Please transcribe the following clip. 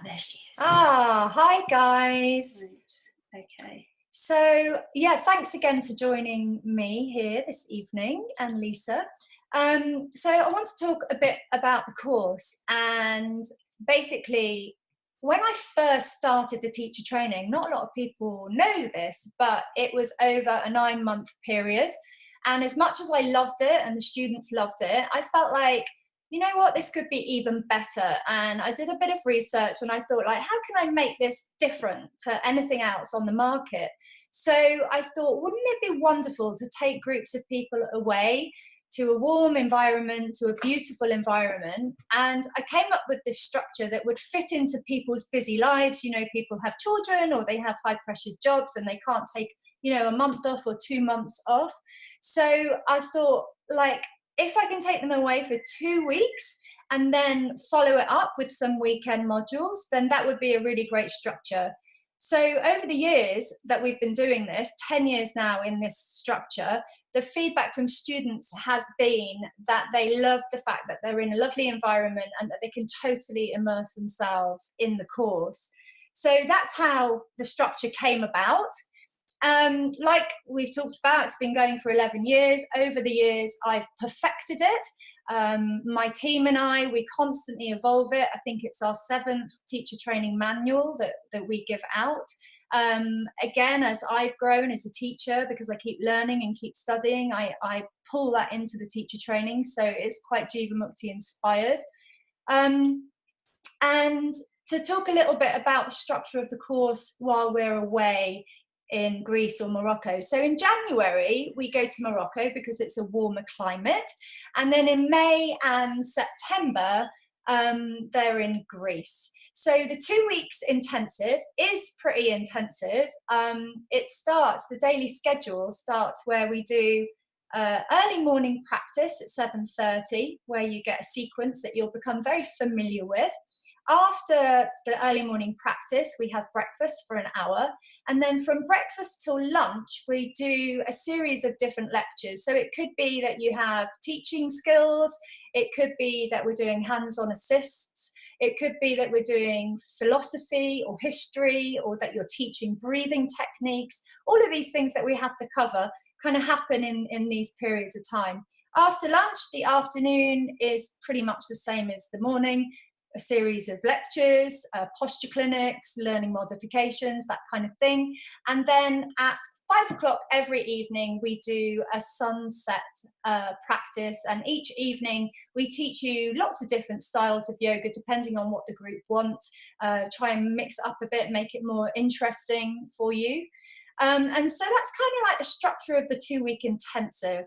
there she is. Hi guys. Right. Okay. So yeah, thanks again for joining me here this evening, and Lisa. So I want to talk a bit about the course, and basically when I first started the teacher training, not a lot of people know this, but it was over a 9-month period. And as much as I loved it and the students loved it, I felt like, you know what, this could be even better. And I did a bit of research and I thought, like, how can I make this different to anything else on the market? So I thought, wouldn't it be wonderful to take groups of people away to a warm environment, to a beautiful environment? And I came up with this structure that would fit into people's busy lives. You know, people have children or they have high pressure jobs and they can't take, a month off or 2 months off. So I thought, like, if I can take them away for 2 weeks and then follow it up with some weekend modules, then that would be a really great structure. So over the years that we've been doing this, 10 years now in this structure, the feedback from students has been that they love the fact that they're in a lovely environment and that they can totally immerse themselves in the course. So that's how the structure came about. Like we've talked about, it's been going for 11 years. Over the years, I've perfected it. My team and I, we constantly evolve it. I think it's our 7th teacher training manual that we give out. Again, as I've grown as a teacher, because I keep learning and keep studying, I pull that into the teacher training. So it's quite Jivamukti inspired. And to talk a little bit about the structure of the course while we're away in Greece or Morocco. So in January, we go to Morocco because it's a warmer climate. And then in May and September, they're in Greece. So the 2 weeks intensive is pretty intensive. The daily schedule starts where we do early morning practice at 7:30, where you get a sequence that you'll become very familiar with. After the early morning practice, we have breakfast for an hour. And then from breakfast till lunch, we do a series of different lectures. So it could be that you have teaching skills. It could be that we're doing hands-on assists. It could be that we're doing philosophy or history, or that you're teaching breathing techniques. All of these things that we have to cover kind of happen in these periods of time. After lunch, the afternoon is pretty much the same as the morning. A series of lectures, posture clinics, learning modifications, that kind of thing. And then at 5 o'clock every evening, we do a sunset practice. And each evening, we teach you lots of different styles of yoga, depending on what the group wants. Try and mix up a bit, make it more interesting for you. And so that's kind of like the structure of the 2-week intensive.